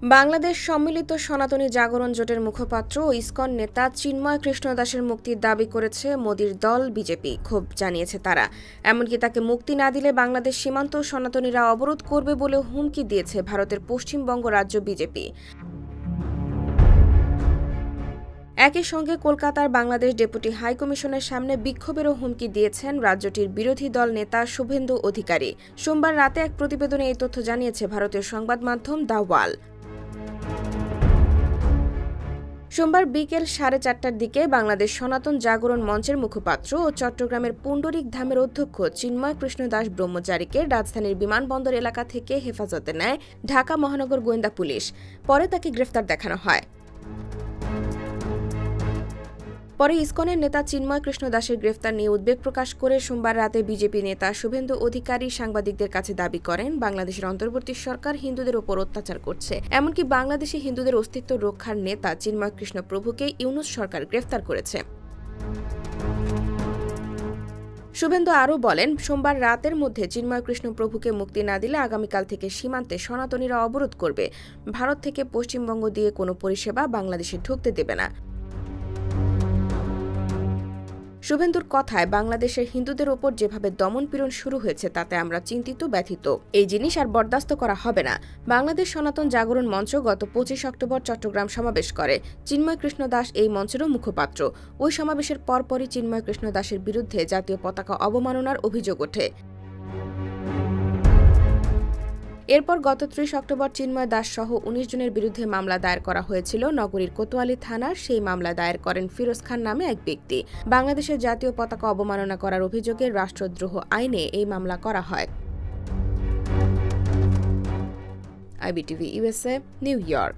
বাংলাদেশ সম্মিলিত সনাতনী জাগরণ জোটের মুখপাত্র ও ইসকন নেতা চিন্ময় কৃষ্ণ দাসের মুক্তির দাবি করেছে মোদির দল বিজেপি। ক্ষোভ জানিয়েছে তারা। এমনকি তাকে মুক্তি না দিলে বাংলাদেশ সীমান্ত সনাতনীরা অবরোধ করবে বলেও হুমকি দিয়েছে ভারতের পশ্চিমবঙ্গ রাজ্য বিজেপি। একই সঙ্গে কলকাতার বাংলাদেশ ডেপুটি হাইকমিশনের সামনে বিক্ষোভেরও হুমকি দিয়েছেন রাজ্যটির বিরোধী দল নেতা শুভেন্দু অধিকারী। সোমবার রাতে এক প্রতিবেদনে এই তথ্য জানিয়েছে ভারতীয় সংবাদ মাধ্যম দ্য ওয়াল। সোমবার বিকেল 4:30টার দিকে বাংলাদেশ সনাতন জাগরণ মঞ্চের মুখপাত্র ও চট্টগ্রামের পুণ্ডরিক ধামের অধ্যক্ষ চিন্ময় কৃষ্ণ দাস ব্রহ্মচারীকে রাজধানীর বিমানবন্দর এলাকা থেকে হেফাজতে নেয় ঢাকা মহানগর গোয়েন্দা পুলিশ। পরে তাকে গ্রেফতার দেখানো হয়। পরে ইসকনের নেতা চিন্ময় কৃষ্ণ দাসের গ্রেফতার নিয়ে উদ্বেগ প্রকাশ করে সোমবার রাতে বিজেপি নেতা শুভেন্দু অধিকারী সাংবাদিকদের কাছে দাবি করেন, বাংলাদেশের অন্তর্বর্তী সরকার হিন্দুদের ওপর অত্যাচার করছে। এমনকি বাংলাদেশে হিন্দুদের অস্তিত্ব রক্ষার নেতা চিন্ময় কৃষ্ণ প্রভুকে ইউনূস সরকার গ্রেফতার করেছে। শুভেন্দু আরও বলেন, সোমবার রাতের মধ্যে চিন্ময় কৃষ্ণ প্রভুকে মুক্তি না দিলে আগামীকাল থেকে সীমান্তে সনাতনীরা অবরোধ করবে। ভারত থেকে পশ্চিমবঙ্গ দিয়ে কোনো পরিষেবা বাংলাদেশে ঢুকতে দেবে না। শুভেন্দুর কথায়, বাংলাদেশের হিন্দুদের ওপর যেভাবে দমনপীড়ন শুরু হয়েছে তাতে আমরা চিন্তিত, ব্যথিত। এই জিনিস আর বরদাস্ত করা হবে না। বাংলাদেশ সনাতন জাগরণ মঞ্চ গত 25 অক্টোবর চট্টগ্রাম সমাবেশ করে। চিন্ময় কৃষ্ণ দাস এই মঞ্চেরও মুখপাত্র। ওই সমাবেশের পরপরই চিন্ময় কৃষ্ণ দাসের বিরুদ্ধে জাতীয় পতাকা অবমাননার অভিযোগ ওঠে। এরপর গত 30 অক্টোবর চিন্ময় দাস সহ 19 জনের বিরুদ্ধে মামলা দায়ের করা হয়েছিল নগরীর কোতোয়ালি থানার। সেই মামলা দায়ের করেন ফিরোজ খান নামে এক ব্যক্তি। বাংলাদেশের জাতীয় পতাকা অবমাননা করার অভিযোগে রাষ্ট্রদ্রোহ আইনে এই মামলা করা হয়। IBTV USA, new York.